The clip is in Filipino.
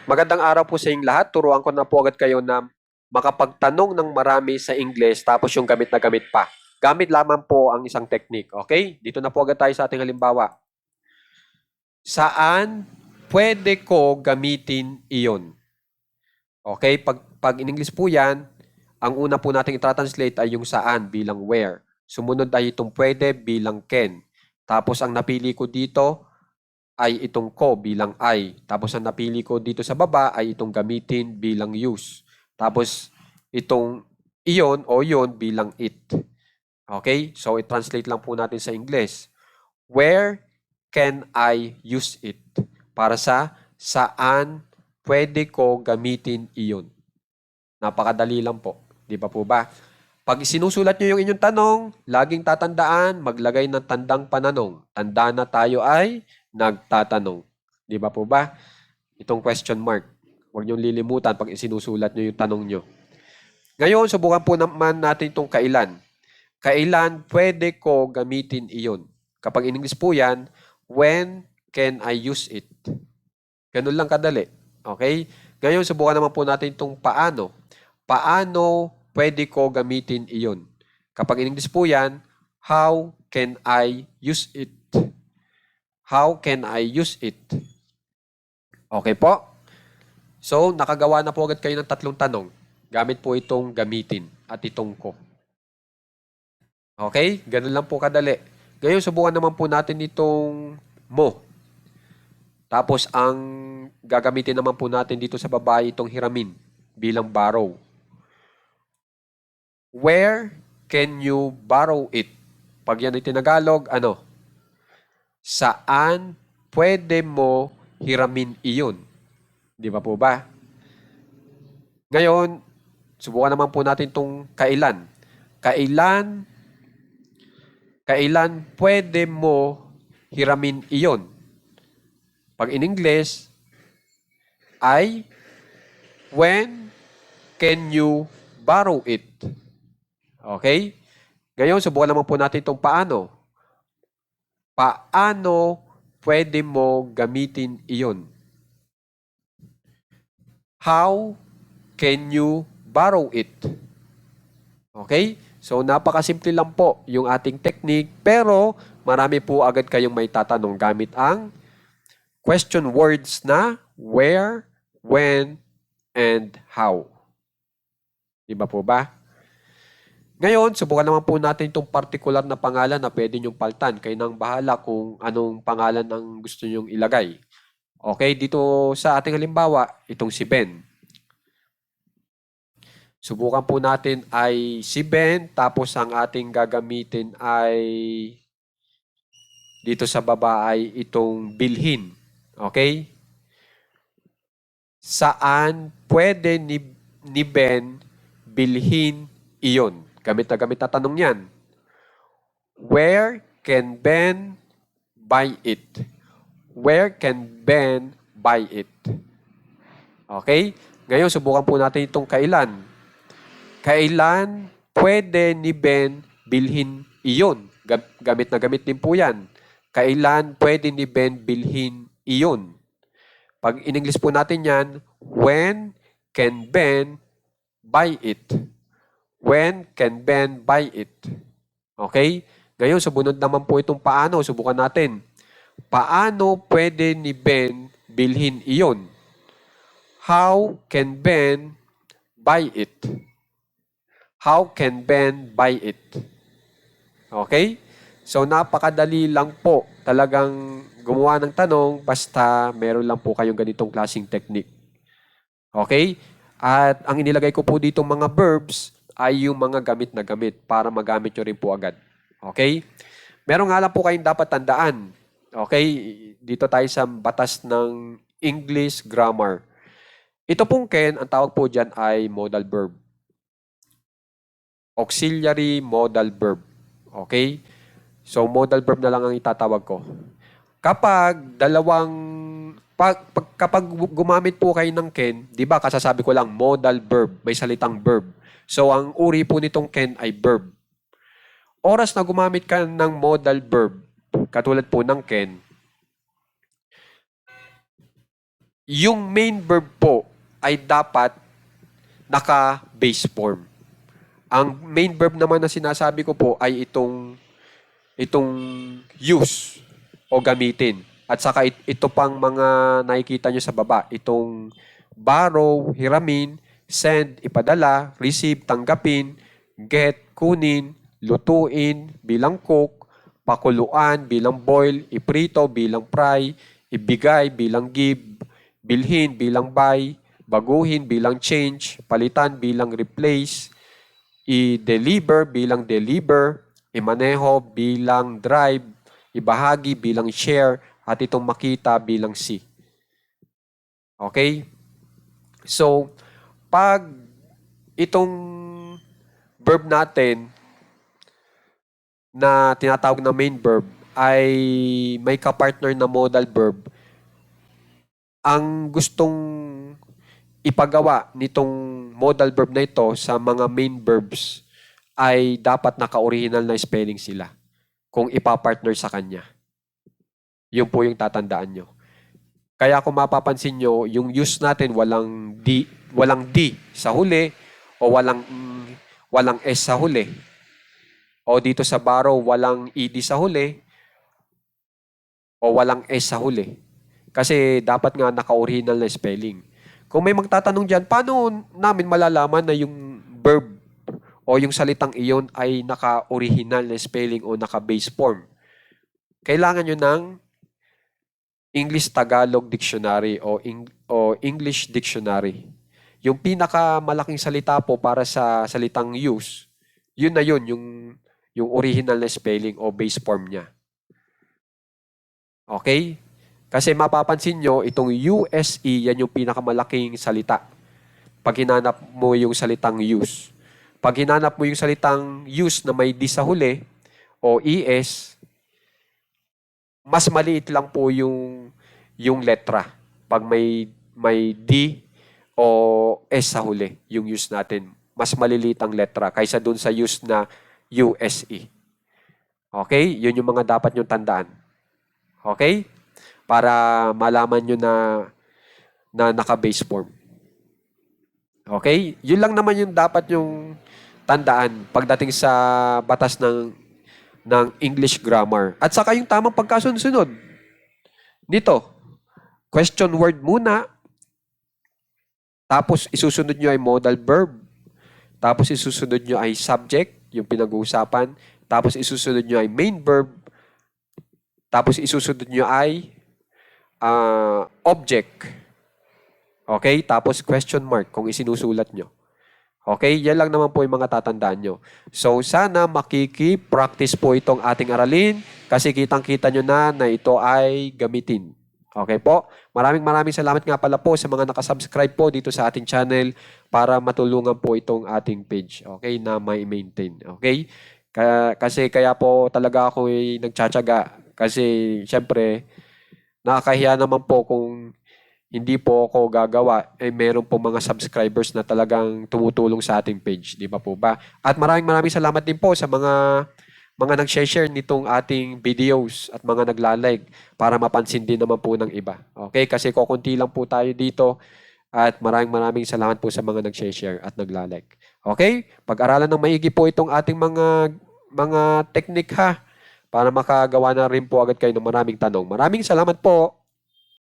Magandang araw po sa inyong lahat. Turuan ko na po agad kayo na makapagtanong ng marami sa English tapos yung gamit na gamit pa. Gamit lamang po ang isang technique. Okay? Dito na po agad tayo sa ating halimbawa. Saan pwede ko gamitin iyon? Okay? Pag in English po yan, ang una po nating i-translate ay yung saan bilang where. Sumunod ay itong pwede bilang can. Tapos ang napili ko dito ay itong ko bilang I. Tapos ang napili ko dito sa baba ay itong gamitin bilang use. Tapos itong iyon o yon bilang it. Okay? So i-translate lang po natin sa English. Where can I use it? Para sa saan pwede ko gamitin iyon. Napakadali lang po. Di ba po ba? Pag sinusulat nyo yung inyong tanong, laging tatandaan, maglagay ng tandang pananong. Tanda na tayo ay nagtatanong. Di ba po ba? Itong question mark. Huwag niyong lilimutan pag sinusulat nyo yung tanong nyo. Ngayon, subukan po naman natin itong kailan. Kailan pwede ko gamitin iyon? Kapag in English po yan, when can I use it? Ganun lang kadali. Okay? Ngayon, subukan naman po natin itong paano. Paano pwede ko gamitin iyon? Kapag in English po yan, how can I use it? How can I use it? Okay po? So, nakagawa na po agad kayo ng tatlong tanong. Gamit po itong gamitin at itong ko. Okay? Ganun lang po kadali. Ngayon, subukan naman po natin itong mo. Tapos, ang gagamitin naman po natin dito sa babae itong hiramin bilang borrow. Where can you borrow it? Pag yan ay tinagalog, ano? Saan pwede mo hiramin iyon? Di ba po ba? Ngayon, subukan naman po natin itong kailan. Kailan pwede mo hiramin iyon? Pag in English, ay when can you borrow it? Okay? Ngayon, subukan naman po natin itong paano. Paano pwede mo gamitin iyon? How can you borrow it? Okay? So, napakasimple lang po yung ating technique, pero marami po agad kayong may tatanong gamit ang question words na where, when, and how. Diba po ba? Ngayon, subukan naman po natin itong particular na pangalan na pwede nyong paltan. Kayo nang bahala kung anong pangalan ang gusto nyong ilagay. Okay, dito sa ating halimbawa, itong si Ben. Subukan po natin ay si Ben, tapos ang ating gagamitin ay dito sa baba ay itong bilhin. Okay? Saan pwede ni Ben bilhin iyon? Gamit na tanong yan. Where can Ben buy it? Where can Ben buy it? Okay? Ngayon, subukan po natin itong kailan. Kailan pwede ni Ben bilhin iyon? Gamit na gamit din po yan. Kailan pwede ni Ben bilhin iyon? Pag in English po natin yan, when can Ben buy it? When can Ben buy it? Okay? Ngayon, subunod naman po itong paano. Subukan natin. Paano pwede ni Ben bilhin iyon? How can Ben buy it? How can Ben buy it? Okay? So, napakadali lang po talagang gumawa ng tanong basta meron lang po kayong ganitong klaseng technique. Okay? At ang inilagay ko po dito mga verbs ay yung mga gamit na gamit para magamit nyo rin po agad. Okay? Meron nga lang po kayong dapat tandaan. Okay? Dito tayo sa batas ng English grammar. Ito pong can, ang tawag po dyan ay modal verb. Auxiliary modal verb. Okay? So, modal verb na lang ang itatawag ko. Kapag kapag gumamit po kayo ng can, di ba, kasasabi ko lang, modal verb, may salitang verb. So, ang uri po nitong can ay verb. Oras na gumamit ka ng modal verb, katulad po ng can, yung main verb po ay dapat naka-base form. Ang main verb naman na sinasabi ko po ay itong use o gamitin. At saka ito pang mga nakikita nyo sa baba. Itong borrow, hiramin, send, ipadala, receive, tanggapin, get, kunin, lutuin, bilang cook, pakuluan, bilang boil, iprito, bilang fry, ibigay, bilang give, bilhin, bilang buy, baguhin, bilang change, palitan, bilang replace, i-deliver bilang deliver, imaneho bilang drive, ibahagi bilang share, at itong makita bilang see. Okay? So, pag itong verb natin na tinatawag na main verb ay may kapartner na modal verb, ang gustong ipagawa nitong modal verb na ito sa mga main verbs ay dapat naka-original na spelling sila kung ipapartner sa kanya. Yun po yung tatandaan nyo. Kaya kung mapapansin nyo, yung use natin walang D sa huli o walang S sa huli. O dito sa borrow, walang ED sa huli o walang S sa huli. Kasi dapat nga naka-original na spelling. Kung may magtatanong dyan, paano namin malalaman na yung verb o yung salitang iyon ay naka-original na spelling o naka-base form? Kailangan nyo ng English-Tagalog Dictionary o English Dictionary. Yung pinakamalaking salita po para sa salitang use, yun na yun, yung original na spelling o base form niya. Okay? Kasi mapapansin nyo, itong USE, yan yung pinakamalaking salita. Pag hinanap mo yung salitang use. Pag hinanap mo yung salitang use na may D sa huli, o ES, mas maliit lang po yung letra. Pag may D o S sa huli, yung use natin. Mas maliliit ang letra kaysa dun sa use na USE. Okay? Yun yung mga dapat nyo tandaan. Okay? Para malaman nyo na naka-base form. Okay? Yun lang naman yung dapat yung tandaan pagdating sa batas ng English grammar. At saka yung tamang pagkasunod nito. Question word muna. Tapos isusunod nyo ay modal verb. Tapos isusunod nyo ay subject, yung pinag-uusapan. Tapos isusunod nyo ay main verb. Tapos isusunod nyo ay object. Okay? Tapos question mark kung isinusulat nyo. Okay? Yan lang naman po yung mga tatandaan nyo. So, sana makiki-practice po itong ating aralin kasi kitang-kita nyo na ito ay gamitin. Okay po? Maraming salamat nga pala po sa mga nakasubscribe po dito sa ating channel para matulungan po itong ating page. Okay? Na may maintain. Okay? Kasi kaya po talaga ako nagtsatsaga kasi syempre nakakahiya naman po kung hindi po ako gagawa, meron po mga subscribers na talagang tumutulong sa ating page. Di ba po ba? At maraming salamat din po sa mga nag-share nitong ating videos at mga nagla-like para mapansin din naman po ng iba. Okay? Kasi kukunti lang po tayo dito at maraming salamat po sa mga nag-share at nagla-like. Okay? Pag-aralan ng maigi po itong ating mga teknik ha para makagawa na rin po agad kayo ng maraming tanong. Maraming salamat po.